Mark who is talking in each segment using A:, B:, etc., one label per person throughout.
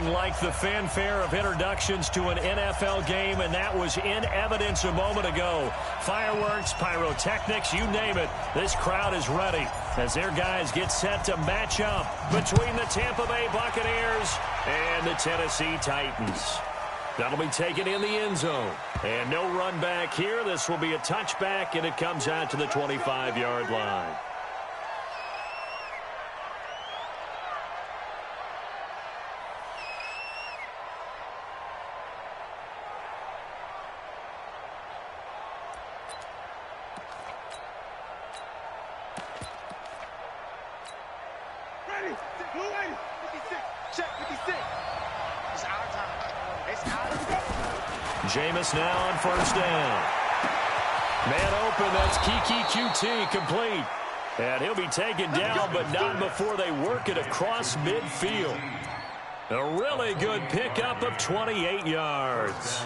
A: Nothing like the fanfare of introductions to an NFL game, and that was in evidence a moment ago. Fireworks, pyrotechnics, you name it. This crowd is ready as their guys get set to match up between the Tampa Bay Buccaneers and the Tennessee Titans. That'll be taken in the end zone. And no run back here. This will be a touchback, and it comes out to the 25-yard line. Jameis now on first down. Man open, that's Kiki QT complete. And he'll be taken down, but not before they work it across midfield. A really good pickup of 28 yards.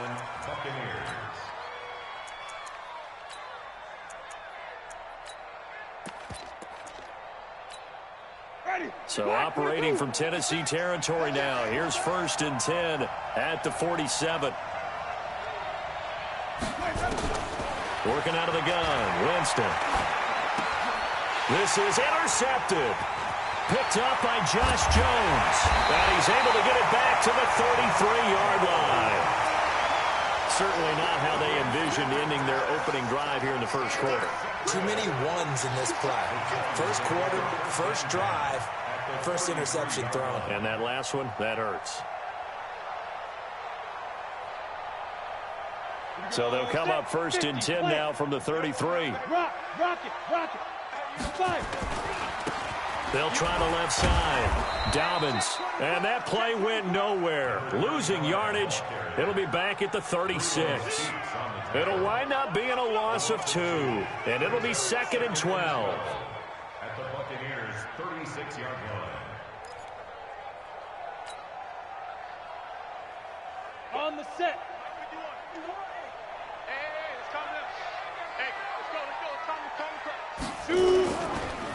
A: So operating from Tennessee territory now. Here's 1st and 10 at the 47. Working out of the gun, Winston. This is intercepted. Picked up by Josh Jones. And he's able to get it back to the 33-yard line. Certainly not how they envisioned ending their opening drive here in the first quarter.
B: Too many ones in this play. First quarter, first drive, first interception thrown.
A: And that last one, that hurts. So they'll come up 1st and 10 now from the 33.
C: Rock it.
A: They'll try the left side. Dobbins. And that play went nowhere. Losing yardage. It'll be back at the 36. It'll wind up being a loss of 2. And it'll be 2nd and 12.
D: At the Buccaneers' 36-yard line.
C: On the set.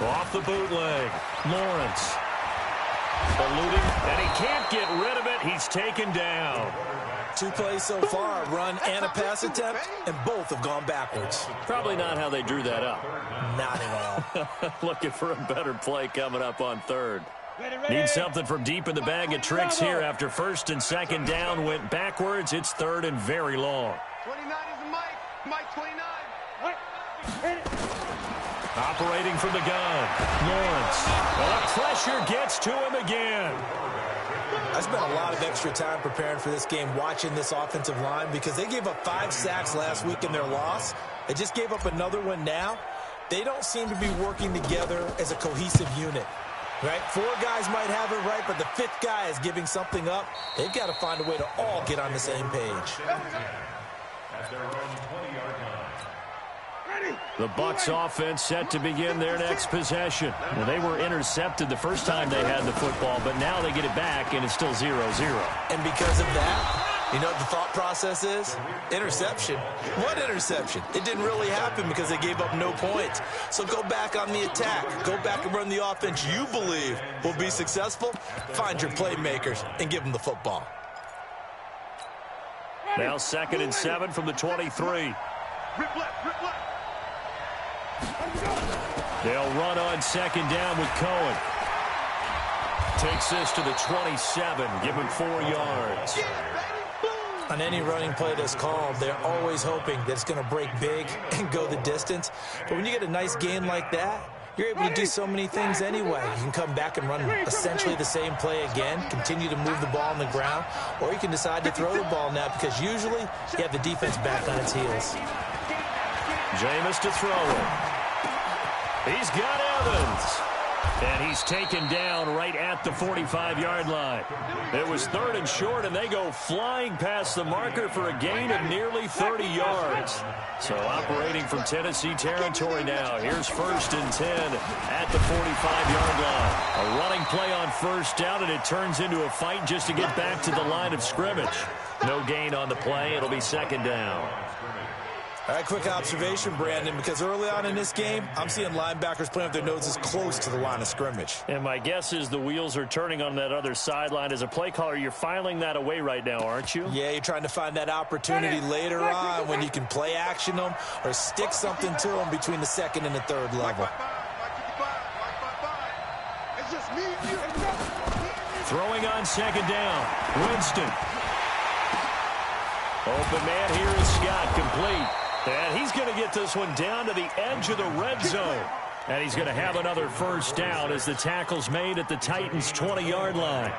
A: Off the bootleg. Lawrence. Eluding, and he can't get rid of it. He's taken down.
B: 2 plays so far, a run and a pass attempt, and both have gone backwards.
A: Probably not how they drew that up.
B: Not at all.
A: Looking for a better play coming up on 3rd. Need something from deep in the bag of tricks here after 1st and 2nd down went backwards. It's 3rd and very long.
E: 29 is Mike 29.
A: Operating from the gun. Lawrence. Well, the pressure gets to him again.
B: I spent a lot of extra time preparing for this game watching this offensive line because they gave up 5 sacks last week in their loss. They just gave up another one now. They don't seem to be working together as a cohesive unit. Right? 4 guys might have it right, but the 5th guy is giving something up. They've got to find a way to all get on the same page.
D: At their own 20-yard line.
A: The Bucs offense set to begin their next possession. Well, they were intercepted the first time they had the football, but now they get it back, and it's still 0-0.
B: And because of that, you know what the thought process is? Interception. What interception? It didn't really happen because they gave up no points. So go back on the attack. Go back and run the offense you believe will be successful. Find your playmakers and give them the football.
A: Now 2nd and 7 from the 23. They'll run on 2nd down with Cohen. Takes this to the 27. Give him 4 yards.
B: On any running play that's called, they're always hoping that it's going to break big and go the distance. But when you get a nice game like that, you're able to do so many things anyway. You can come back and run essentially the same play again, continue to move the ball on the ground, or you can decide to throw the ball now because usually you have the defense back on its heels.
A: Jameis to throw it. He's got Evans. And he's taken down right at the 45-yard line. It was 3rd and short, and they go flying past the marker for a gain of nearly 30 yards. So operating from Tennessee territory now. Here's 1st and 10 at the 45-yard line. A running play on 1st down, and it turns into a fight just to get back to the line of scrimmage. No gain on the play. It'll be 2nd down.
B: All right, quick observation, Brandon, because early on in this game, I'm seeing linebackers playing with their noses close to the line of scrimmage.
A: And my guess is the wheels are turning on that other sideline. As a play caller, you're filing that away right now, aren't you?
B: Yeah, you're trying to find that opportunity later on when you can play action them or stick something to them between the second and the third level.
E: It's just me and you.
A: Throwing on second down. Winston. Open man here is Scott, complete. And he's going to get this one down to the edge of the red zone. And he's going to have another first down as the tackle's made at the Titans' 20-yard line.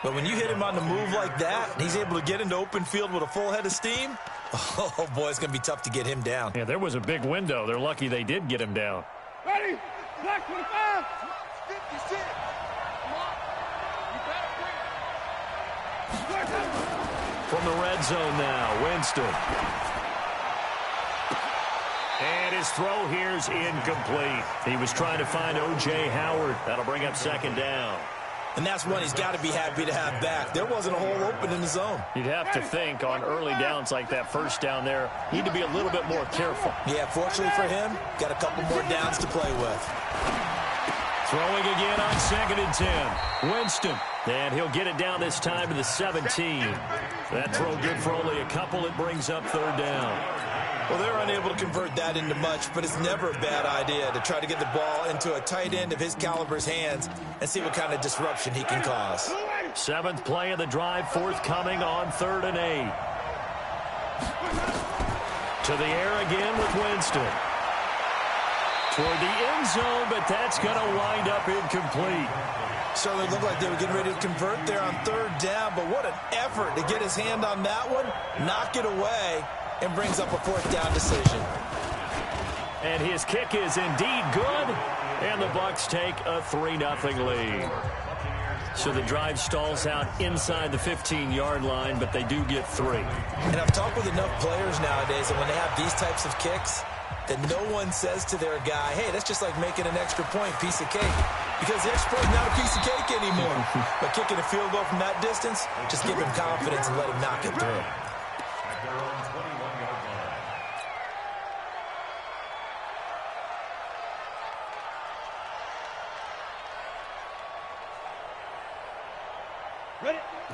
B: But when you hit him on the move like that, and he's able to get into open field with a full head of steam, oh, boy, it's going to be tough to get him down.
A: Yeah, there was a big window. They're lucky they did get him down.
C: Ready? Black 25.
E: 56. Come on. You better bring it.
A: From the red zone now, Winston. And his throw here's incomplete. He was trying to find O.J. Howard. That'll bring up second down.
B: And that's one he's got to be happy to have back. There wasn't a hole open in the zone.
A: You'd have to think on early downs like that first down there, need to be a little bit more careful.
B: Yeah, fortunately for him, got a couple more downs to play with.
A: Throwing again on second and 10. Winston. And he'll get it down this time to the 17. That throw good for only a couple. It brings up third down.
B: Well, they're unable to convert that into much, but it's never a bad idea to try to get the ball into a tight end of his caliber's hands and see what kind of disruption he can cause.
A: Seventh play of the drive forthcoming on 3rd and 8. To the air again with Winston. Toward the end zone, but that's going to wind up incomplete.
B: Certainly looked like they were getting ready to convert there on 3rd down, but what an effort to get his hand on that one, knock it away, and brings up a 4th down decision.
A: And his kick is indeed good, and the Bucs take a 3-0 lead. So the drive stalls out inside the 15-yard line, but they do get 3.
B: And I've talked with enough players nowadays that when they have these types of kicks, that no one says to their guy, hey, that's just like making an extra point, piece of cake. Because the extra point is not a piece of cake anymore. But kicking a field goal from that distance, just give him confidence and let him knock it through.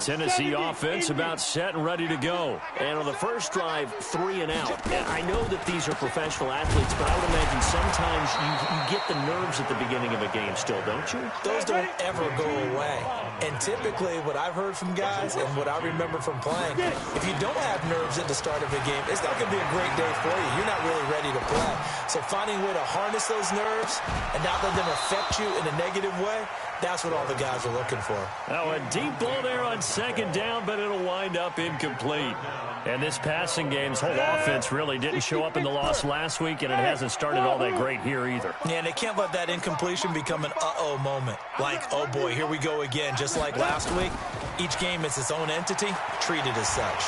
A: Tennessee offense about set and ready to go. And on the first drive, 3 and out. And I know that these are professional athletes, but I would imagine sometimes you get the nerves at the beginning of a game still, don't you?
B: Those don't ever go away. And typically what I've heard from guys and what I remember from playing, if you don't have nerves at the start of a game, it's not going to be a great day for you. You're not really ready to play. So finding a way to harness those nerves and not let them affect you in a negative way, that's what all the guys are looking for.
A: Now a deep ball there on second down, but it'll wind up incomplete. And this passing game's whole offense really didn't show up in the loss last week, and it hasn't started all that great here either.
B: Yeah, and they can't let that incompletion become an uh-oh moment. Like, oh boy, here we go again. Just like last week, each game is its own entity, treated as such.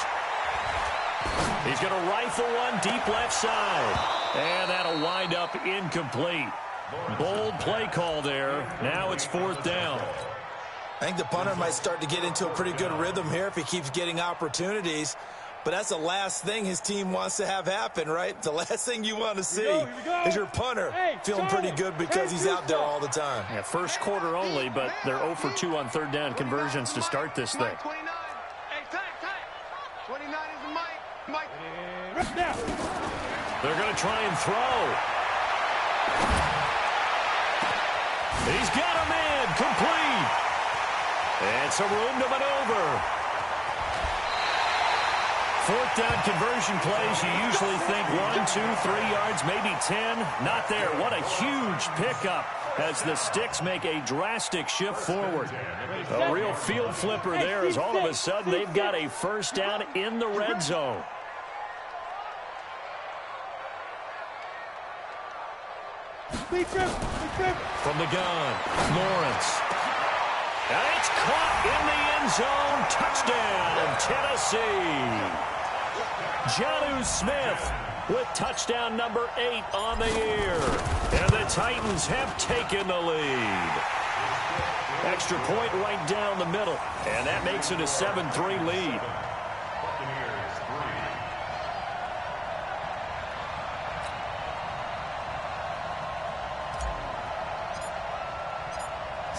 A: He's going to rifle one deep left side. And that'll wind up incomplete. Bold play call there. Now it's 4th down.
B: I think the punter might start to get into a pretty good rhythm here if he keeps getting opportunities. But that's the last thing his team wants to have happen, right? The last thing you want to see is your punter feeling pretty good because he's out there all the time.
A: Yeah, first quarter only, but they're 0 for 2 on 3rd down conversions to start this thing.
E: 29. Hey, time. 29 is the Mike.
A: They're going to try and throw. He's got a man complete. And some room to maneuver. 4th down conversion plays, you usually think 1, 2, 3 yards, maybe 10. Not there. What a huge pickup as the Sticks make a drastic shift forward. A real field flipper there as all of a sudden they've got a first down in the red zone. From the gun, Lawrence. And it's caught in the end zone. Touchdown, Tennessee. Jonnu Smith with touchdown number 8 on the year. And the Titans have taken the lead. Extra point right down the middle. And that makes it a 7-3 lead.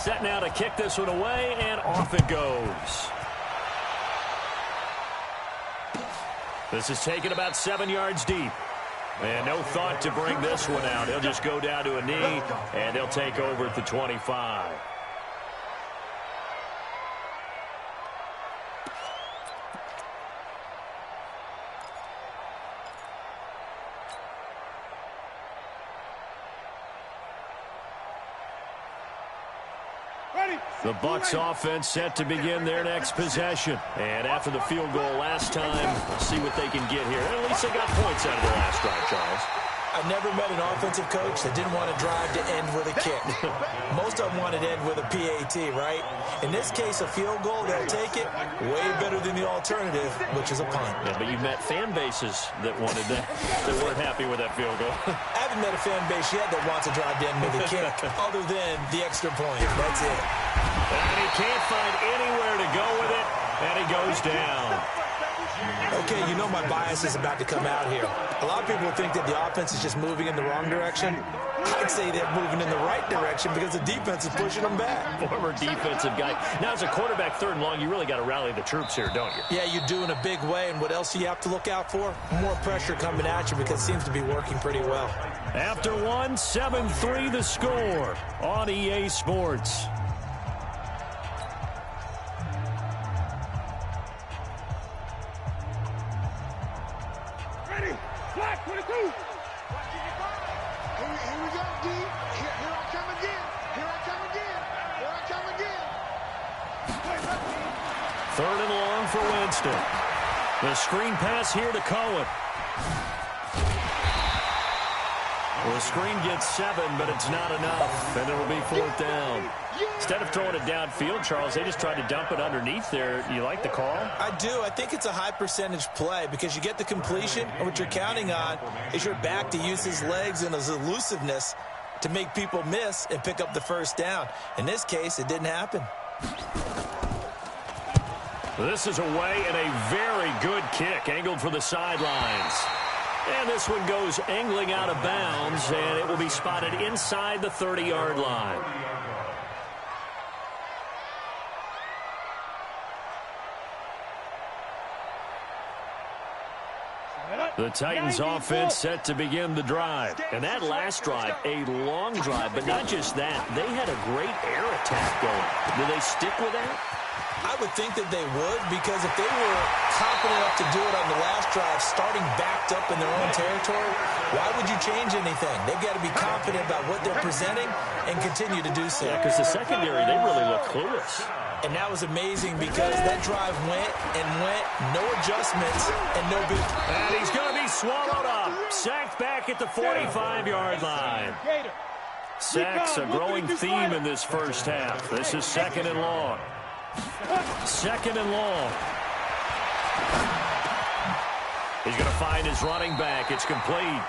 A: set now to kick this one away, and off it goes. This is taken about 7 yards deep. And no thought to bring this one out. He'll just go down to a knee, and they'll take over at the 25. The Bucs offense set to begin their next possession. And after the field goal last time, see what they can get here. At least they got points out of the last drive, Charles.
B: I've never met an offensive coach that didn't want to drive to end with a kick. Most of them wanted to end with a PAT, right? In this case, a field goal, they'll take it. Way better than the alternative, which is a punt.
A: Yeah, but you've met fan bases that wanted that, that weren't happy with that field goal.
B: I haven't met a fan base yet that wants to drive to end with a kick, other than the extra point. That's it.
A: And he can't find anywhere to go with it, and he goes down.
B: Okay, you know my bias is about to come out here. A lot of people think that the offense is just moving in the wrong direction. I'd say they're moving in the right direction because the defense is pushing them back.
A: Former defensive guy. Now, as a quarterback, 3rd and long, you really got to rally the troops here, don't you?
B: Yeah, you do in a big way, and what else do you have to look out for? More pressure coming at you because it seems to be working pretty well.
A: After one, 7-3 the score on EA Sports.
C: Flat 22.
E: Here we go, D. Here I come again. Here I come again. Here I come again.
A: 3rd and long for Winston. The screen pass here to Cohen. Well, the screen gets 7, but it's not enough, and it will be 4th down. Instead of throwing it downfield, Charles, they just tried to dump it underneath there. You like the call?
B: I do. I think it's a high percentage play because you get the completion, and what you're counting on is your back to use his legs and his elusiveness to make people miss and pick up the 1st down. In this case, it didn't happen.
A: This is away and a very good kick, angled for the sidelines. And this one goes angling out of bounds, and it will be spotted inside the 30-yard line. The Titans offense set to begin the drive. And that last drive, a long drive, but not just that. They had a great air attack going. Do they stick with that?
B: I would think that they would, because if they were confident enough to do it on the last drive, starting backed up in their own territory, why would you change anything? They've got to be confident about what they're presenting and continue to do so.
A: Yeah, because the secondary, they really look clueless.
B: And that was amazing because that drive went and went, no adjustments, and no big...
A: And he's going to be swallowed up. Sacked back at the 45-yard line. Sacks, a growing theme in this first half. This is 2nd and long. 2nd and long. He's going to find his running back. It's complete.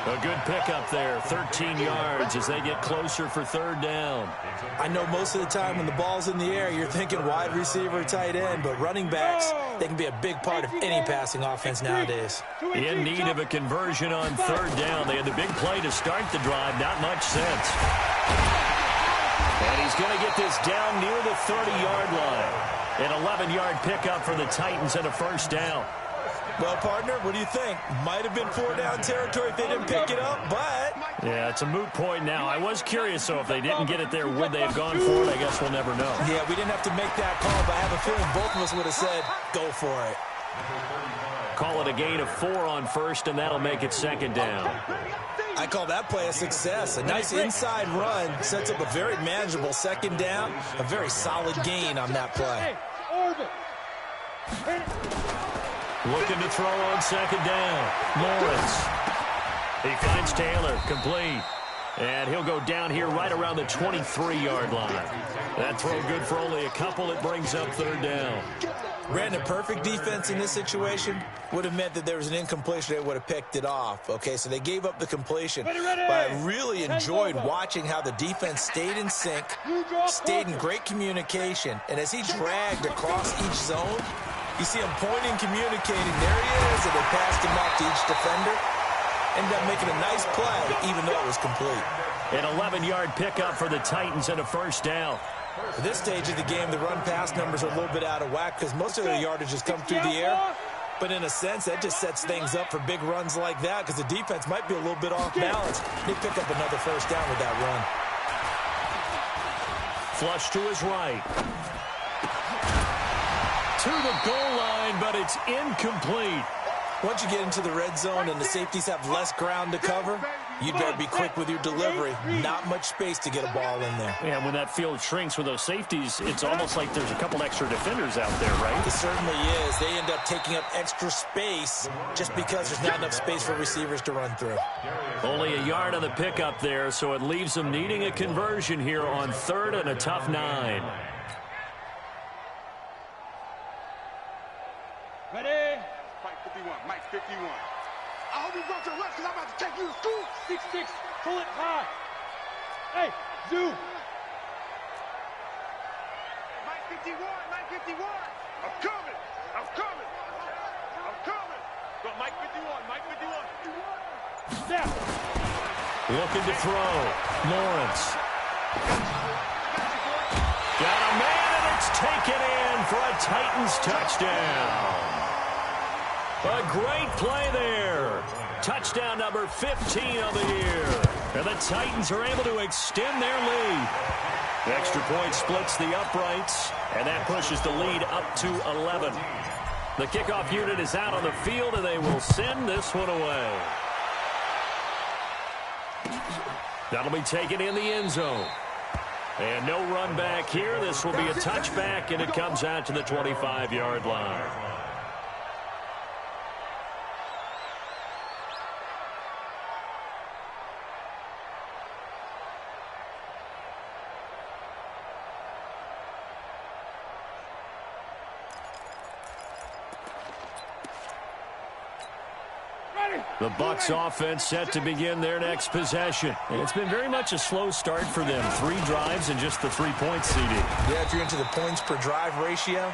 A: A good pickup there, 13 yards as they get closer for 3rd down.
B: I know most of the time when the ball's in the air, you're thinking wide receiver, tight end, but running backs, they can be a big part of any passing offense nowadays.
A: In need of a conversion on 3rd down. They had the big play to start the drive, not much sense. And he's going to get this down near the 30-yard line. An 11-yard pickup for the Titans and a 1st down.
B: Well, partner, what do you think? Might have been 4-down territory if they didn't pick it up, but...
A: Yeah, it's a moot point now. I was curious, so if they didn't get it there, would they have gone for it? I guess we'll never know.
B: Yeah, we didn't have to make that call, but I have a feeling both of us would have said, go for it.
A: Call it a gain of 4 on 1st, and that'll make it 2nd down.
B: I call that play a success. A nice inside run sets up a very manageable 2nd down. A very solid gain on that play.
A: Looking to throw on 2nd down. Lawrence. He finds Taylor, complete. And he'll go down here right around the 23-yard line. That throw good for only a couple. It brings up 3rd down.
B: Ran a perfect defense in this situation. Would have meant that there was an incompletion. They would have picked it off. Okay, so they gave up the completion. But I really enjoyed watching how the defense stayed in sync, stayed in great communication. And as he dragged across each zone, you see him pointing, communicating. There he is, and they passed him off to each defender. Ended up making a nice play, even though it was complete.
A: An 11-yard pickup for the Titans and a first down.
B: At this stage of the game, the run-pass numbers are a little bit out of whack because most of their yardage has come through the air. But in a sense, that just sets things up for big runs like that because the defense might be a little bit off balance. They pick up another first down with that run.
A: Flush to his right. To the goal line, but it's incomplete.
B: Once you get into the red zone and the safeties have less ground to cover, you'd better be quick with your delivery. Not much space to get a ball in there.
A: Yeah, when that field shrinks with those safeties, it's almost like there's a couple extra defenders out there, right?
B: It certainly is. They end up taking up extra space just because there's not enough space for receivers to run through.
A: Only a yard on the pickup there, so it leaves them needing a conversion here on 3rd and a tough 9.
C: Ready?
E: Mike 51, Mike 51. I hope you go to the left because I'm about to take you to school.
C: 6-6, pull it high. Hey, Zoo.
E: Mike 51, Mike 51. I'm coming. I'm coming. I'm coming. Go, Mike 51, Mike 51.
C: Step.
A: Looking to throw. Lawrence. Got a man, and it's taken in for a Titans touchdown. A great play there. Touchdown number 15 of the year. And the Titans are able to extend their lead. The extra point splits the uprights, and that pushes the lead up to 11. The kickoff unit is out on the field, and they will send this one away. That'll be taken in the end zone. And no run back here. This will be a touchback, and it comes out to the 25-yard line. The Bucs offense set to begin their next possession. And it's been very much a slow start for them. 3 drives and just the 3 points, CD.
B: Yeah, if you're into the points per drive ratio,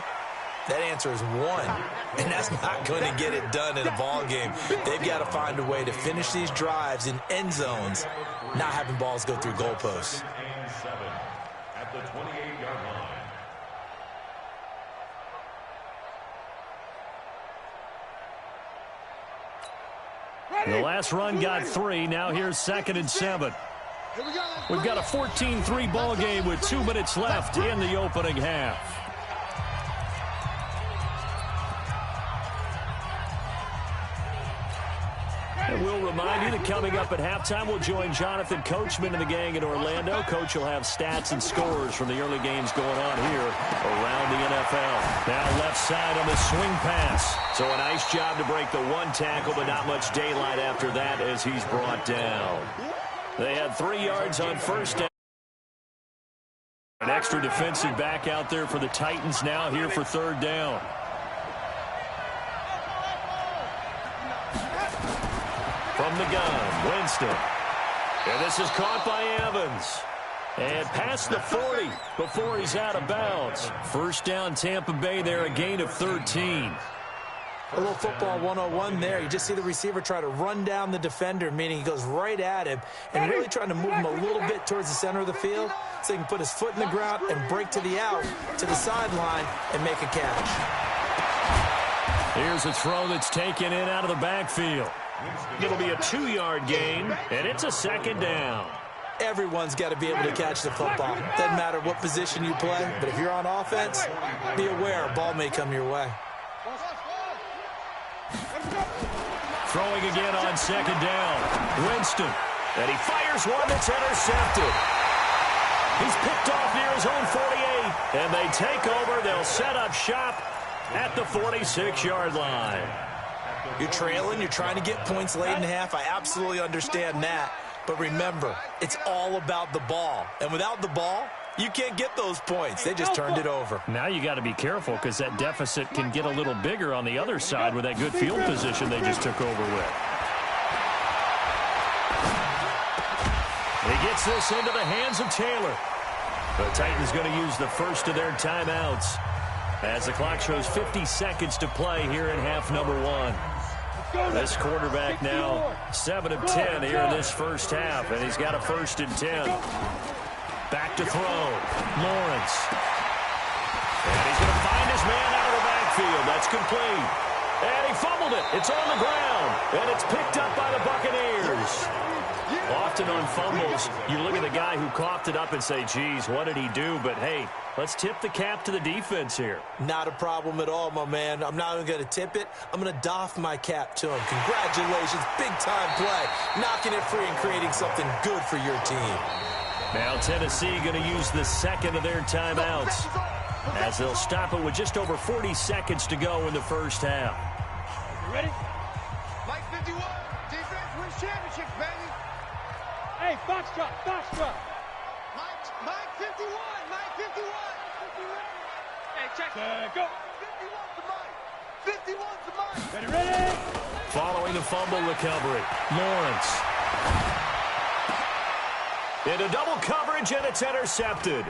B: that answer is 1. And that's not going to get it done in a ball game. They've got to find a way to finish these drives in end zones, not having balls go through goalposts.
D: And 7 at the 28-yard line.
A: The last run got 3. Now here's 2nd and 7. We've got a 14-3 ball game with 2 minutes left in the opening half. And we'll remind you that coming up at halftime, we'll join Jonathan Coachman and the gang in Orlando. Coach will have stats and scores from the early games going on here around the NFL. Now left side on the swing pass. So a nice job to break the 1 tackle, but not much daylight after that as he's brought down. They had 3 yards on first down. An extra defensive back out there for the Titans now here for 3rd down. From the gun, Winston. And this is caught by Evans. And past the 40 before he's out of bounds. First down, Tampa Bay there, a gain of 13.
B: A little football 101 there. You just see the receiver try to run down the defender, meaning he goes right at him and really trying to move him a little bit towards the center of the field so he can put his foot in the ground and break to the out, to the sideline, and make a catch.
A: Here's a throw that's taken in out of the backfield. It'll be a 2-yard gain, and it's a 2nd down.
B: Everyone's got to be able to catch the football. Doesn't matter what position you play, but if you're on offense, be aware a ball may come your way.
A: Throwing again on 2nd down. Winston. And he fires one that's intercepted. He's picked off near his own 48. And they take over. They'll set up shop at the 46-yard line.
B: You're trailing. You're trying to get points late in half. I absolutely understand that. But remember, it's all about the ball. And without the ball, you can't get those points. They just turned it over.
A: Now you got to be careful because that deficit can get a little bigger on the other side with that good field position they just took over with. He gets this into the hands of Taylor. The Titans going to use the first of their timeouts as the clock shows 50 seconds to play here in half number 1. This quarterback now 7 of 10 here in this first half, and he's got a 1st and 10. Back to throw. Lawrence. And he's going to find his man out of the backfield. That's complete. And he fumbled it. It's on the ground. And it's picked up by the Buccaneers. Often on fumbles, you look at the guy who coughed it up and say, geez, what did he do? But, hey, let's tip the cap to the defense here.
B: Not a problem at all, my man. I'm not even going to tip it. I'm going to doff my cap to him. Congratulations. Big-time play. Knocking it free and creating something good for your team.
A: Now Tennessee going to use the second of their timeouts as they'll stop it with just over 40 seconds to go in the first half.
C: You ready?
E: Mike 51. Defense wins championships, baby.
C: Hey, foxtrot, foxtrot.
E: Mike 51. Mike 51. Hey, check.
C: Go.
E: 51 to Mike. 51 to Mike.
C: Ready, ready.
A: Following the fumble recovery, Lawrence. Into double coverage, and it's intercepted.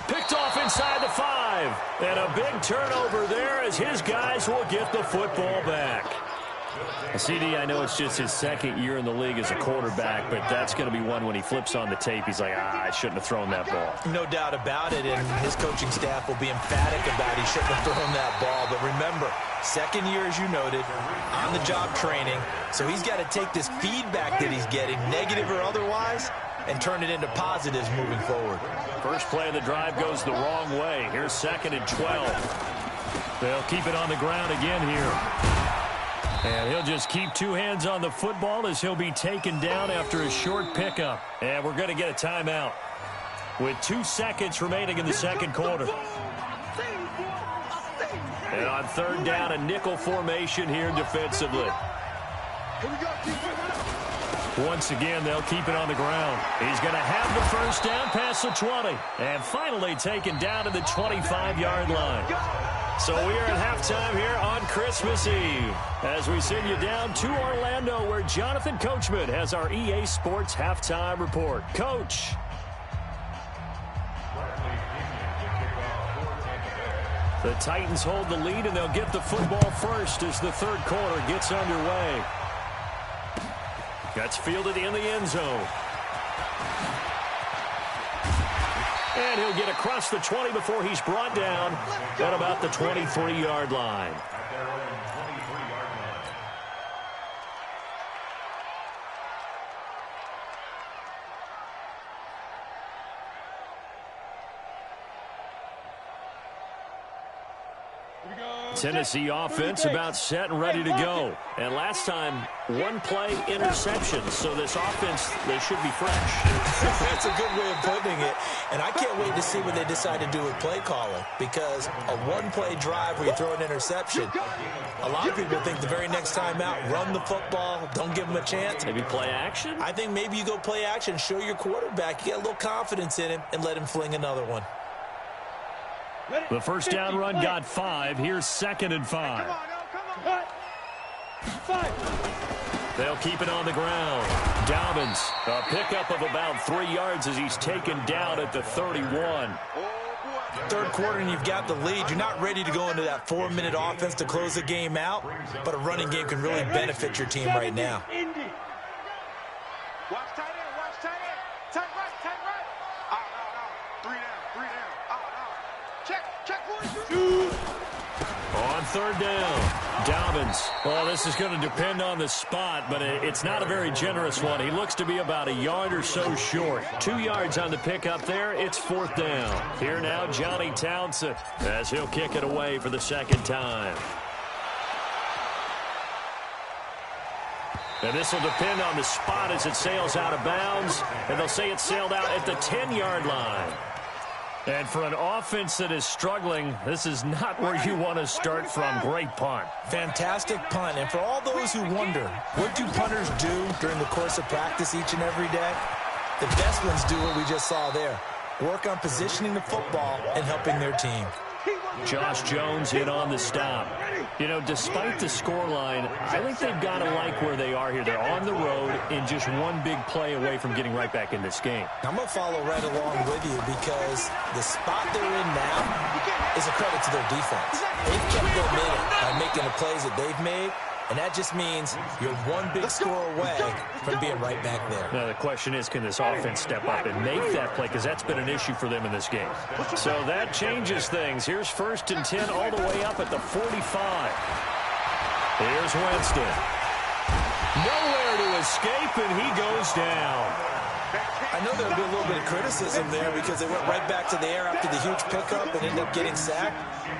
A: Picked off inside the 5. And a big turnover there as his guys will get the football back. CD, I know it's just his second year in the league as a quarterback, but that's going to be one when he flips on the tape. He's like, I shouldn't have thrown that ball.
B: No doubt about it, and his coaching staff will be emphatic about he shouldn't have thrown that ball. But remember, second year, as you noted, on-the-job training, so he's got to take this feedback that he's getting, negative or otherwise, and turn it into positives moving forward.
A: First play of the drive goes the wrong way. Here's 2nd and 12. They'll keep it on the ground again here. And he'll just keep 2 hands on the football as he'll be taken down after a short pickup. And we're going to get a timeout with 2 seconds remaining in the second quarter. And on 3rd down, a nickel formation here defensively. Once again, they'll keep it on the ground. He's going to have the first down past the 20. And finally taken down to the 25-yard line. So we are at halftime here on Christmas Eve as we send you down to Orlando where Jonathan Coachman has our EA Sports halftime report. Coach. The Titans hold the lead, and they'll get the football first as the third quarter gets underway. Gets fielded in the end zone. And he'll get across the 20 before he's brought down at about the 23-yard line. Tennessee offense about set and ready to go. And last time, 1-play interception. So this offense, they should be fresh.
B: That's a good way of putting it. And I can't wait to see what they decide to do with play calling. Because a 1-play drive where you throw an interception, a lot of people think the very next time out, run the football, don't give them a chance.
A: Maybe play action?
B: I think maybe you go play action, show your quarterback, you get a little confidence in him, and let him fling another one.
A: The first down run got 5. Here's 2nd and 5.
C: Come on.
A: They'll keep it on the ground. Dobbins, a pickup of about 3 yards as he's taken down at the 31.
B: Third quarter and you've got the lead. You're not ready to go into that 4-minute offense to close the game out, but a running game can really benefit your team right now.
E: Watch tight end, watch tight end. Tight right. Out. 3 down. Out. Check 1, 2.
A: On 3rd down, Dobbins. Well, this is going to depend on the spot, but it's not a very generous one. He looks to be about a yard or so short. 2 yards on the pickup there. It's 4th down. Here now, Johnny Townsend as he'll kick it away for the second time. And this will depend on the spot as it sails out of bounds, and they'll say it sailed out at the 10-yard line. And for an offense that is struggling, this is not where you want to start from. Great punt.
B: Fantastic punt. And for all those who wonder, what do punters do during the course of practice each and every day? The best ones do what we just saw there. Work on positioning the football and helping their team.
A: Josh Jones in on the stop. You know, despite the scoreline, I think they've got to like where they are here. They're on the road and just one big play away from getting right back in this game.
B: I'm going to follow right along with you because the spot they're in now is a credit to their defense. They've kept them in it by making the plays that they've made, And that just means you're one big score away from being right back there.
A: Now, the question is, can this offense step up and make that play? Because that's been an issue for them in this game. So that changes things. Here's 1st and 10 all the way up at the 45. Here's Winston. Nowhere to escape, and he goes down.
B: I know there'll be a little bit of criticism there because they went right back to the air after the huge pickup and ended up getting sacked.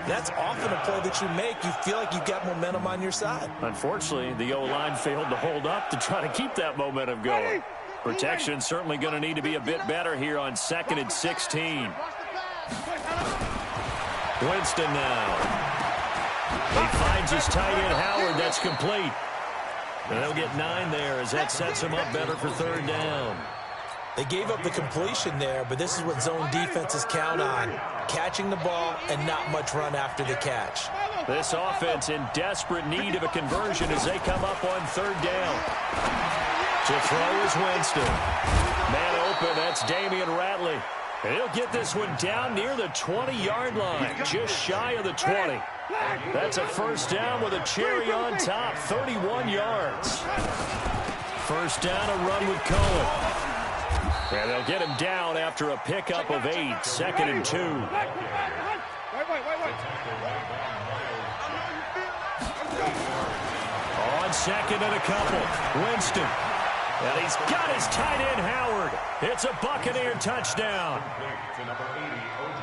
B: That's often a play that you make. You feel like you've got momentum on your side.
A: Unfortunately, the O-line failed to hold up to try to keep that momentum going. Protection certainly going to need to be a bit better here on 2nd and 16. Winston now. He finds his tight end, Howard. That's complete. And they'll get 9 there as that sets him up better for 3rd down.
B: They gave up the completion there, but this is what zone defenses count on. Catching the ball and not much run after the catch.
A: This offense in desperate need of a conversion as they come up on 3rd down. To throw is Winston. Man open, that's Damian Ratley. And he'll get this one down near the 20-yard line, just shy of the 20. That's a 1st down with a cherry on top, 31 yards. 1st down, a run with Cohen. And they'll get him down after a pickup of 8, 2nd and 2. On 2nd and a couple, Winston. And he's got his tight end, Howard. It's a Buccaneer touchdown.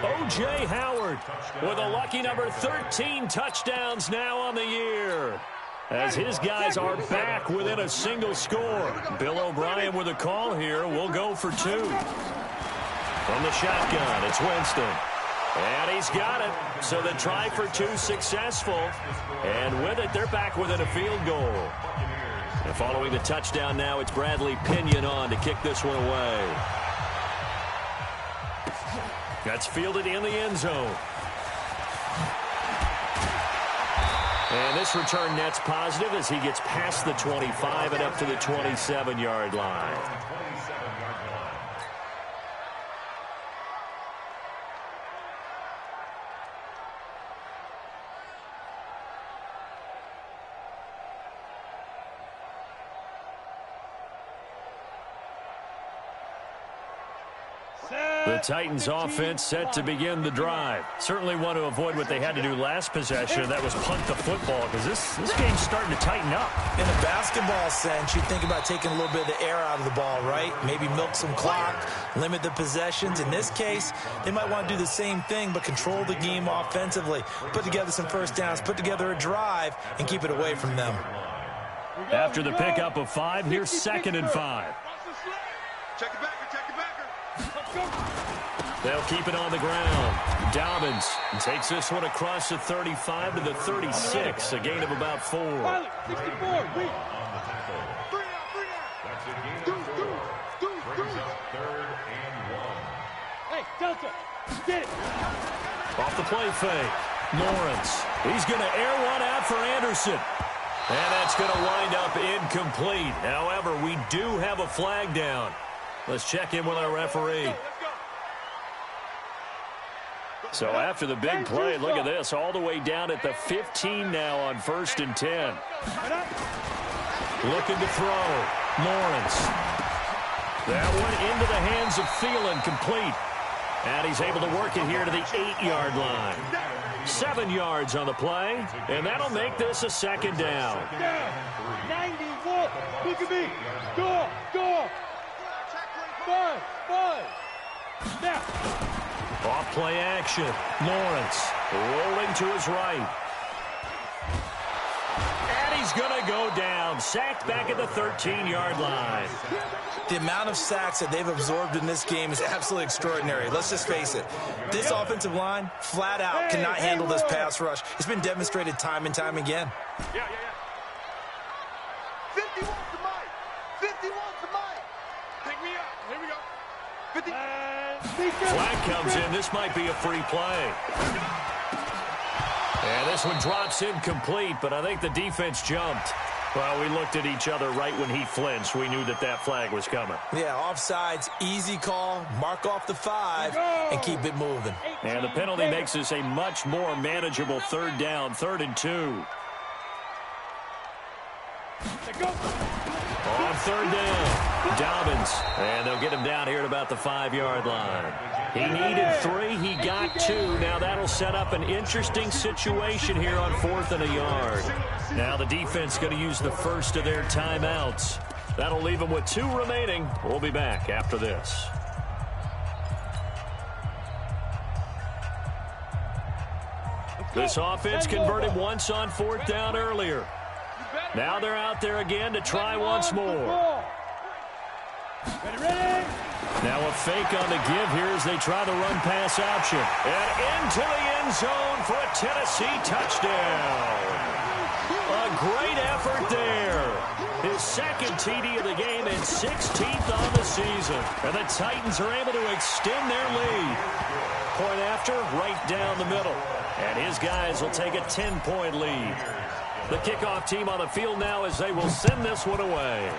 A: O.J. Howard with a lucky number 13 touchdowns now on the year, as his guys are back within a single score. Bill O'Brien with a call here. We'll go for 2. From the shotgun, it's Winston. And he's got it. So the try for 2 successful. And with it, they're back within a field goal. And following the touchdown now, it's Bradley Pinion on to kick this one away. That's fielded in the end zone. And this return net's positive as he gets past the 25 and up to the 27-yard line. The Titans offense set to begin the drive. Certainly want to avoid what they had to do last possession, and that was punt the football, because this game's starting to tighten up.
B: In a basketball sense, you think about taking a little bit of the air out of the ball, right? Maybe milk some clock, limit the possessions. In this case, they might want to do the same thing, but control the game offensively. Put together some 1st downs, put together a drive, and keep it away from them.
A: After the pickup of 5, here's 2nd and 5.
E: Check it backer, check it backer.
A: They'll keep it on the ground. Dobbins takes this one across the 35 to the 36, a gain of about 4.
C: 64, wait. Hey, Delta, get it.
A: Off the play fake, Lawrence. He's going to air one out for Anderson. And that's going to wind up incomplete. However, we do have a flag down. Let's check in with our referee. So after the big play, look at this, all the way down at the 15 now on 1st and 10. Looking to throw, Lawrence. That one into the hands of Thielen, complete. And he's able to work it here to the 8-yard line. 7 yards on the play, and that'll make this a 2nd down.
C: 91, look at me. Go, go. 5. Now.
A: Off play action. Lawrence rolling to his right. And he's going to go down. Sacked back at the 13-yard line.
B: The amount of sacks that they've absorbed in this game is absolutely extraordinary. Let's just face it. This offensive line, flat out, cannot handle this pass rush. It's been demonstrated time and time again.
E: Yeah. 51 to Mike. 51 to Mike. Pick me up. Here we go. 50.
A: Flag comes in. This might be a free play. And this one drops incomplete, but I think the defense jumped. Well, we looked at each other right when he flinched. We knew that flag was coming.
B: Yeah, offsides, easy call, mark off the 5, and keep it moving.
A: And the penalty makes this a much more manageable 3rd down, 3rd and 2. On third down, Dobbins. And they'll get him down here at about the 5-yard line. He needed 3. He got 2. Now that'll set up an interesting situation here on 4th and a yard. Now the defense going to use the first of their timeouts. That'll leave them with 2 remaining. We'll be back after this. This offense converted once on 4th down earlier. Now they're out there again to try once more. Now a fake on the give here as they try the run-pass option. And into the end zone for a Tennessee touchdown. A great effort there. His second TD of the game and 16th on the season. And the Titans are able to extend their lead. Point after, right down the middle. And his guys will take a 10-point lead. The kickoff team on the field now as they will send this one away.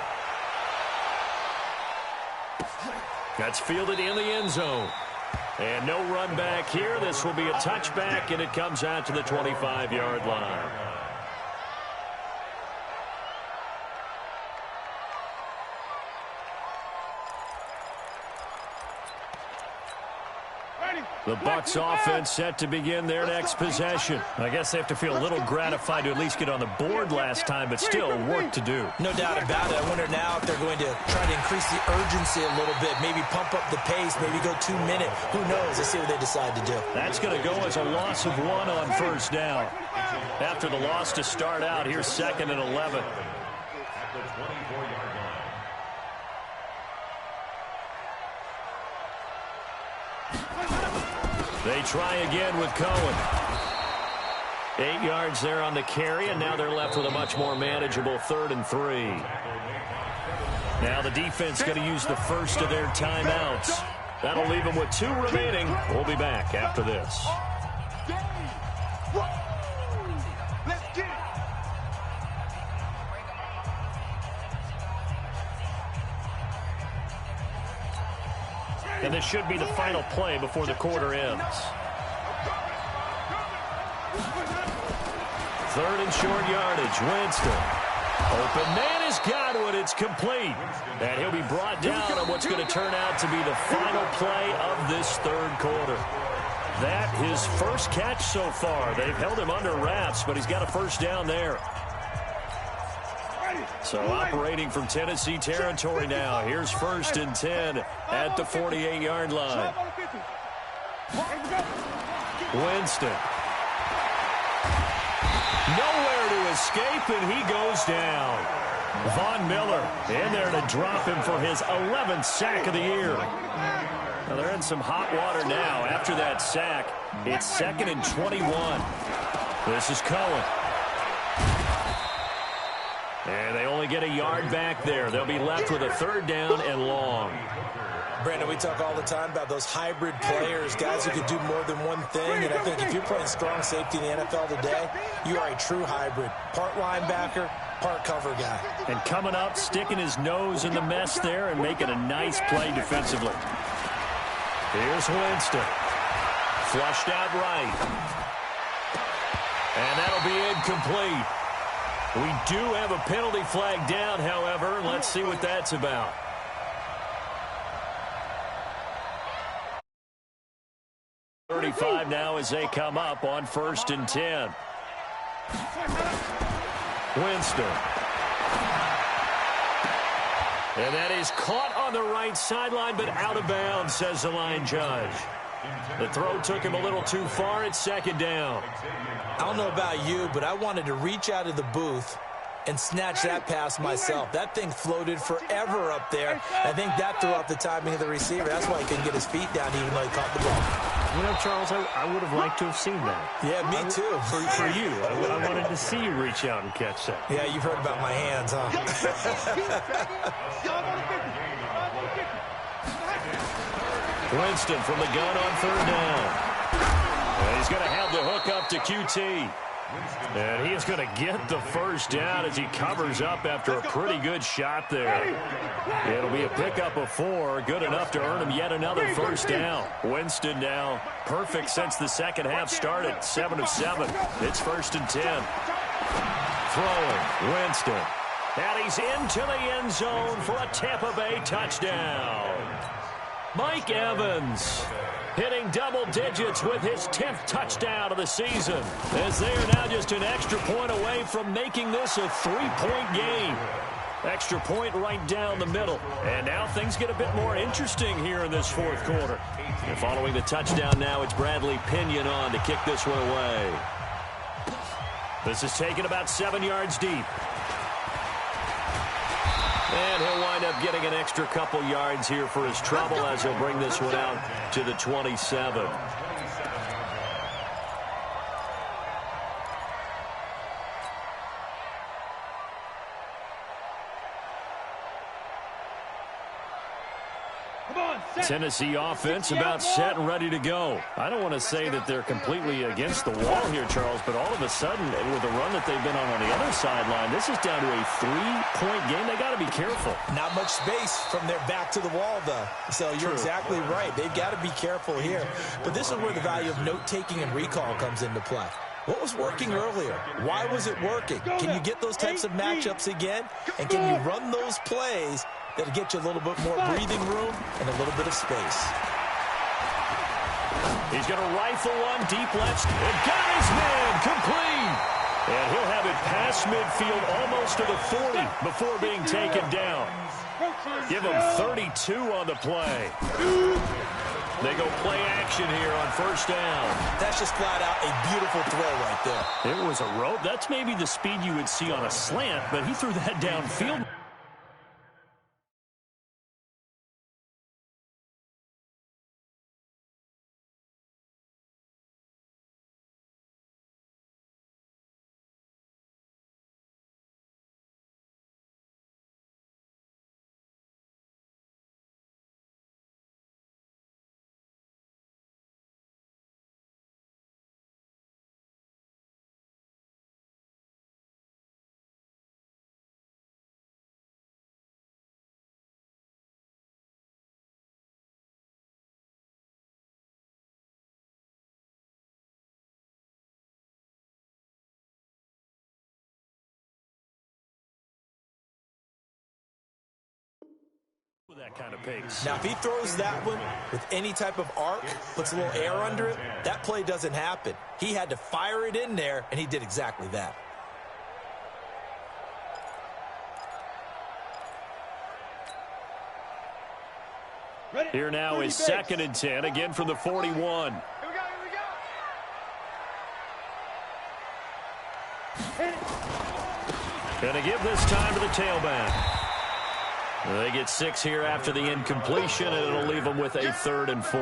A: That's fielded in the end zone. And no run back here. This will be a touchback, and it comes out to the 25-yard line. The Bucs offense set to begin their next possession. I guess they have to feel a little gratified to at least get on the board last time, but still work to do.
B: No doubt about it. I wonder now if they're going to try to increase the urgency a little bit, maybe pump up the pace, maybe go 2 minute. Who knows? Let's see what they decide to do.
A: That's going to go as a loss of 1 on first down. After the loss to start out, here's 2nd and 11. They try again with Cohen. 8 yards there on the carry, and now they're left with a much more manageable 3rd and 3. Now the defense going to use the first of their timeouts. That'll leave them with 2 remaining. We'll be back after this.
E: Let's get it.
A: And this should be the final play before the quarter ends. 3rd and short yardage. Winston. Open man has got one. It's complete. And he'll be brought down on what's going to turn out to be the final play of this 3rd quarter. That his first catch so far. They've held him under wraps, but he's got a first down there. So operating from Tennessee territory now. Here's 1st and 10 at the 48-yard line. Winston. Nowhere to escape, and he goes down. Von Miller in there to drop him for his 11th sack of the year. Now they're in some hot water now. After that sack, it's 2nd and 21. This is Cohen. And they only get a yard back there. They'll be left with a 3rd down and long.
B: Brandon, we talk all the time about those hybrid players, guys who can do more than one thing. And I think if you're playing strong safety in the NFL today, you are a true hybrid. Part linebacker, part cover guy.
A: And coming up, sticking his nose in the mess there and making a nice play defensively. Here's Winston. Flushed out right. And that'll be incomplete. We do have a penalty flag down, however. Let's see what that's about. .35 now as they come up on 1st and 10. Winston. And that is caught on the right sideline, but out of bounds, says the line judge. The throw took him a little too far. It's 2nd down.
B: I don't know about you, but I wanted to reach out of the booth and snatch that pass myself. That thing floated forever up there. I think that threw off the timing of the receiver. That's why he couldn't get his feet down even though he caught the ball.
A: You know, Charles, I would have liked to have seen that.
B: Yeah, me too.
A: For you. I wanted to see you reach out and catch that.
B: Yeah, you've heard about my hands, huh?
A: Winston from the gun on 3rd down. And he's going to have the hook up to QT. And he is going to get the first down as he covers up after a pretty good shot there. It'll be a pickup of 4, good enough to earn him yet another first down. Winston now perfect since the second half started, 7 of 7. It's 1st and 10. Throwing, Winston. And he's into the end zone for a Tampa Bay touchdown. Mike Evans hitting double digits with his 10th touchdown of the season, as they are now just an extra point away from making this a 3-point game. Extra point right down the middle. And now things get a bit more interesting here in this fourth quarter. And following the touchdown now, it's Bradley Pinion on to kick this one away. This is taken about 7 yards deep. And he'll wind up getting an extra couple yards here for his trouble as he'll bring this one out to the 27. Tennessee offense about set and ready to go. I don't want to say that they're completely against the wall here, Charles, but all of a sudden, with the run that they've been on the other sideline, this is down to a 3-point game. They got to be careful.
B: Not much space from their back to the wall, though. So you're exactly right. They've got to be careful here. But this is where the value of note-taking and recall comes into play. What was working earlier? Why was it working? Can you get those types of matchups again? And can you run those plays that'll get you a little bit more breathing room and a little bit of space?
A: He's going to rifle one deep left. And got his man complete. And he'll have it past midfield almost to the 40 before being taken down. Give him 32 on the play. They go play action here on first down.
B: That's just flat out a beautiful throw right there.
A: It was a rope. That's maybe the speed you would see on a slant, but he threw that downfield. That kind of pace.
B: Now, if he throws that one with any type of arc, puts a little air under it, that play doesn't happen. He had to fire it in there, and he did exactly that.
A: Here now is 2nd and 10, again from the 41.
E: Here we go.
A: Going to give this time to the tailback. They get 6 here after the incompletion, and it'll leave them with a 3rd and 4.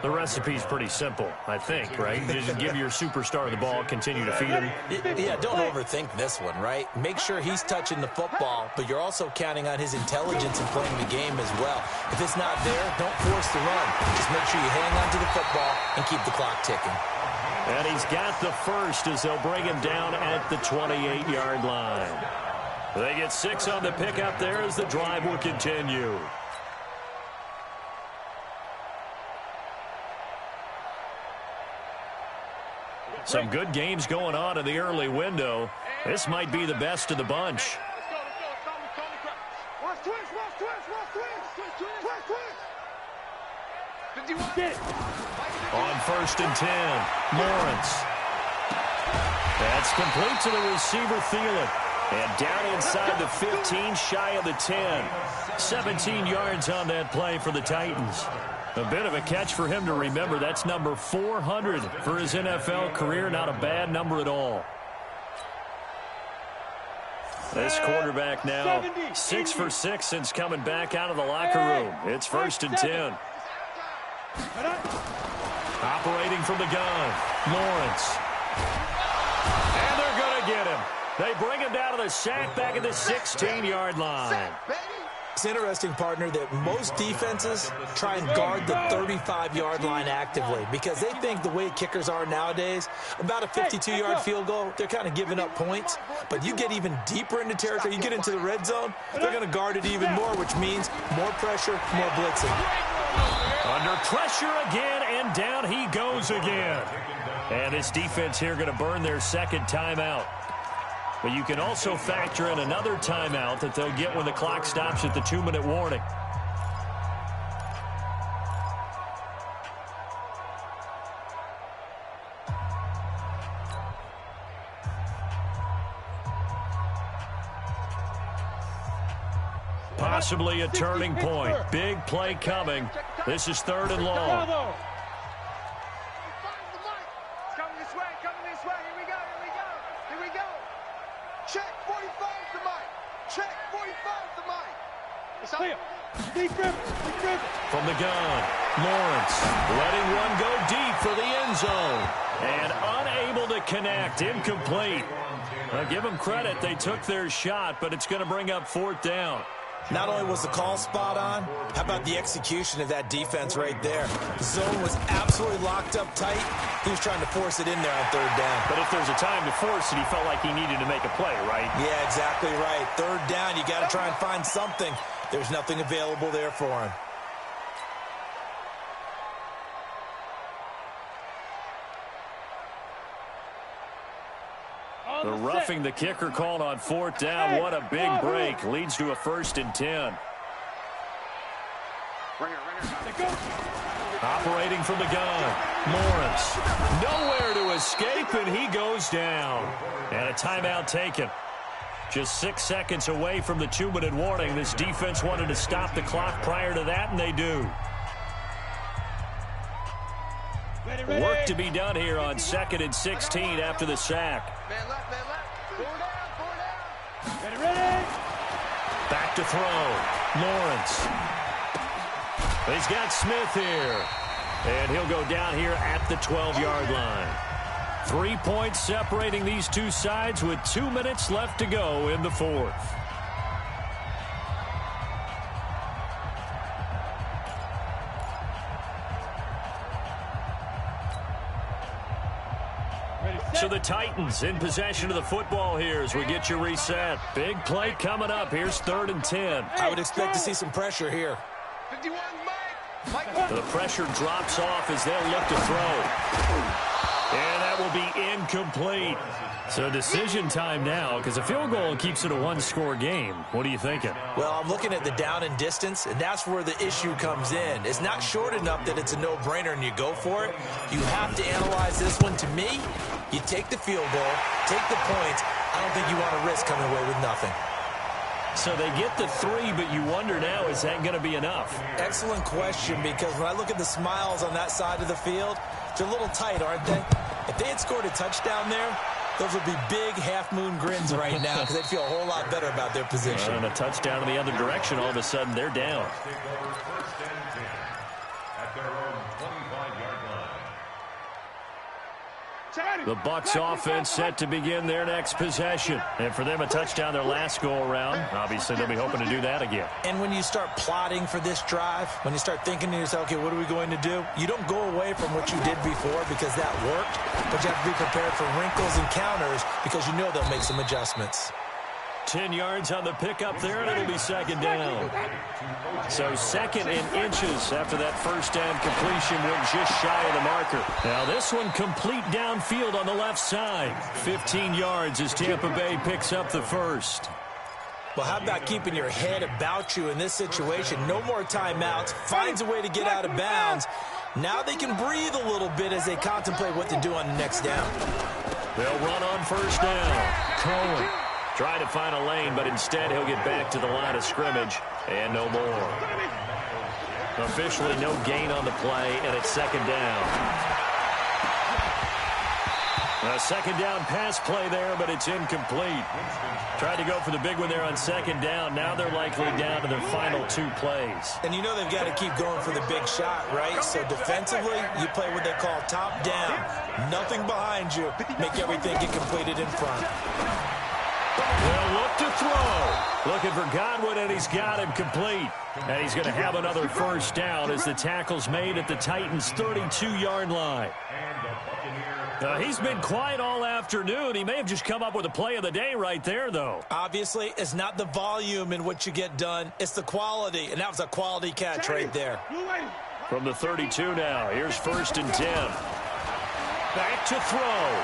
A: The recipe's pretty simple, I think, right? You just give your superstar the ball, continue to feed him.
B: Yeah, don't overthink this one, right? Make sure he's touching the football, but you're also counting on his intelligence in playing the game as well. If it's not there, don't force the run. Just make sure you hang on to the football and keep the clock ticking.
A: And he's got the first as they'll bring him down at the 28-yard line. They get 6 on the pickup there as the drive will continue. Some good games going on in the early window. This might be the best of the bunch. On 1st and 10, Lawrence. That's complete to the receiver, Thielen. And down inside the 15, shy of the 10. 17 yards on that play for the Titans. A bit of a catch for him to remember. That's number 400 for his NFL career. Not a bad number at all. This quarterback now 6 for 6 since coming back out of the locker room. It's 1st and 10. Operating from the gun, Lawrence. And they're going to get him. They bring him down to the sack back at the 16-yard line.
B: It's interesting, partner, that most defenses try and guard the 35-yard line actively because they think the way kickers are nowadays, about a 52-yard field goal, they're kind of giving up points. But you get even deeper into territory, you get into the red zone, they're going to guard it even more, which means more pressure, more blitzing.
A: Under pressure again, and down he goes again. And this defense here going to burn their second timeout. But you can also factor in another timeout that they'll get when the clock stops at the 2-minute warning. Possibly a turning point. Big play coming. This is 3rd and long.
E: Coming this way, coming this way. Here we go, here we go, here we go. Check, 45's the mic. Check, 45's the mic. It's
C: Clear. Deep dribble.
A: From the gun, Lawrence letting one go deep for the end zone. And unable to connect. Incomplete. Now, give them credit. They took their shot, but it's going to bring up 4th down.
B: Not only was the call spot on, how about the execution of that defense right there? The zone was absolutely locked up tight. He was trying to force it in there on 3rd down.
A: But if there's a time to force it, he felt like he needed to make a play, right?
B: Yeah, exactly right. 3rd down, you got to try and find something. There's nothing available there for him.
A: The roughing the kicker called on 4th down. What a big break. Leads to a 1st and 10. Operating from the gun. Lawrence. Nowhere to escape, and he goes down. And a timeout taken. Just 6 seconds away from the 2-minute warning. This defense wanted to stop the clock prior to that, and they do. Work to be done here on 2nd and 16 after the sack.
E: Man left, man left. 4 down, 4 down.
C: Ready.
A: Back to throw. Lawrence. He's got Smith here. And he'll go down here at the 12-yard line. 3 points separating these two sides with 2 minutes left to go in the 4th. So the Titans in possession of the football here as we get you reset. Big play coming up. Here's 3rd and 10.
B: I would expect to see some pressure here.
E: 51, Mike.
A: The pressure drops off as they'll look to throw. And that will be incomplete. So decision time now, because a field goal keeps it a 1-score game. What are you thinking?
B: Well, I'm looking at the down and distance, and that's where the issue comes in. It's not short enough that it's a no-brainer and you go for it. You have to analyze this one. To me, you take the field goal, take the points. I don't think you want to risk coming away with nothing.
A: So they get the 3, but you wonder now, is that going to be enough?
B: Excellent question, because when I look at the smiles on that side of the field, they're a little tight, aren't they? If they had scored a touchdown there, those would be big half-moon grins right now because they'd feel a whole lot better about their position.
A: And a touchdown in the other direction, all of a sudden they're down. The Bucs offense set to begin their next possession. And for them, a touchdown their last go-around. Obviously, they'll be hoping to do that again.
B: And when you start plotting for this drive, when you start thinking to yourself, okay, what are we going to do? You don't go away from what you did before because that worked, but you have to be prepared for wrinkles and counters because you know they'll make some adjustments.
A: 10 yards on the pickup there, and it'll be 2nd down. So 2nd and inches after that first down completion went just shy of the marker. Now this one complete downfield on the left side. 15 yards as Tampa Bay picks up the first.
B: Well, how about keeping your head about you in this situation? No more timeouts. Finds a way to get out of bounds. Now they can breathe a little bit as they contemplate what to do on the next down.
A: They'll run on first down. Cohen. Try to find a lane, but instead he'll get back to the line of scrimmage, and no more. Officially no gain on the play, and it's 2nd down. A 2nd down pass play there, but it's incomplete. Tried to go for the big one there on 2nd down. Now they're likely down to their final 2 plays.
B: And you know they've got to keep going for the big shot, right? So defensively, you play what they call top down. Nothing behind you. Make everything get completed in front.
A: They'll look to throw. Looking for Godwin, and he's got him complete. And he's going to have another first down as the tackle's made at the Titans' 32-yard line. He's been quiet all afternoon. He may have just come up with a play of the day right there, though.
B: Obviously, it's not the volume in what you get done. It's the quality, and that was a quality catch right there.
A: From the 32 now, here's 1st and 10. Back to throw.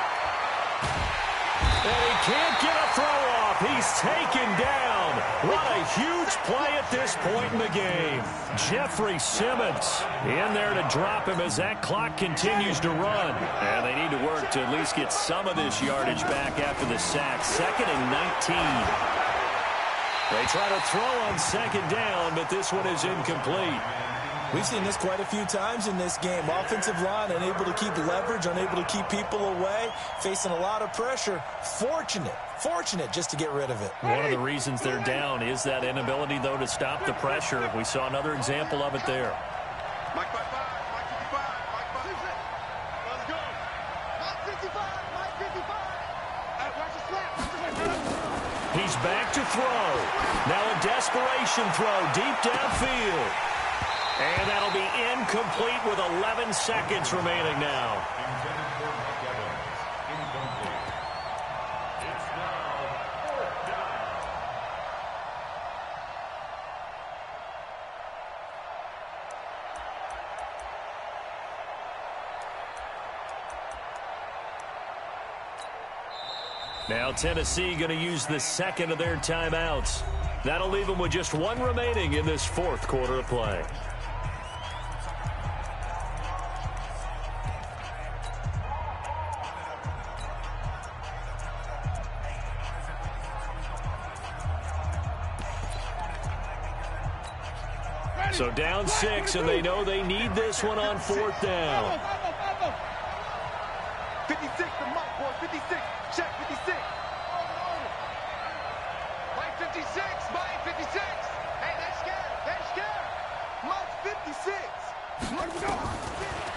A: And he can't get a throw off. He's taken down. What a huge play at this point in the game. Jeffrey Simmons in there to drop him as that clock continues to run. And they need to work to at least get some of this yardage back after the sack. 2nd and 19. They try to throw on 2nd down, but this one is incomplete.
B: We've seen this quite a few times in this game. Offensive line unable to keep leverage, unable to keep people away, facing a lot of pressure. Fortunate just to get rid of it.
A: One of the reasons they're down is that inability, though, to stop the pressure. We saw another example of it there.
E: Mike 55, Mike 55, Mike 55. Let's go. Mike 55, Mike 55. Hey, watch the slap.
A: He's back to throw. Now a desperation throw deep downfield. And that'll be incomplete with 11 seconds remaining now. Now Tennessee going to use the 2nd of their timeouts. That'll leave them with just 1 remaining in this 4th quarter of play. So down 6, and they know they need this one on 4th down.
E: 56 to Mike, boy. 56. Check 56. Mike 56. Mike 56. Hey, they're scared. They're scared. Mike 56.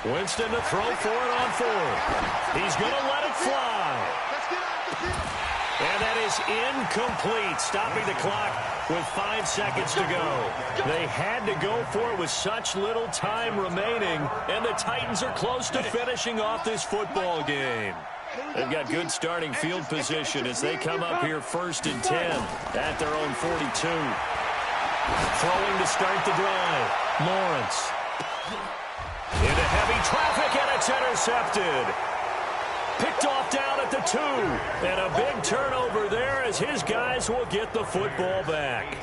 A: Winston to throw for it on 4th. He's going to let it fly.
E: Let's get out the field.
A: And that is incomplete, stopping the clock with 5 seconds to go. They had to go for it with such little time remaining, and the Titans are close to finishing off this football game. They've got good starting field position as they come up here 1st and 10 at their own 42. Throwing to start the drive. Lawrence. Into heavy traffic, and it's intercepted. Picked off down at the 2. And a big turnover there as his guys will get the football back.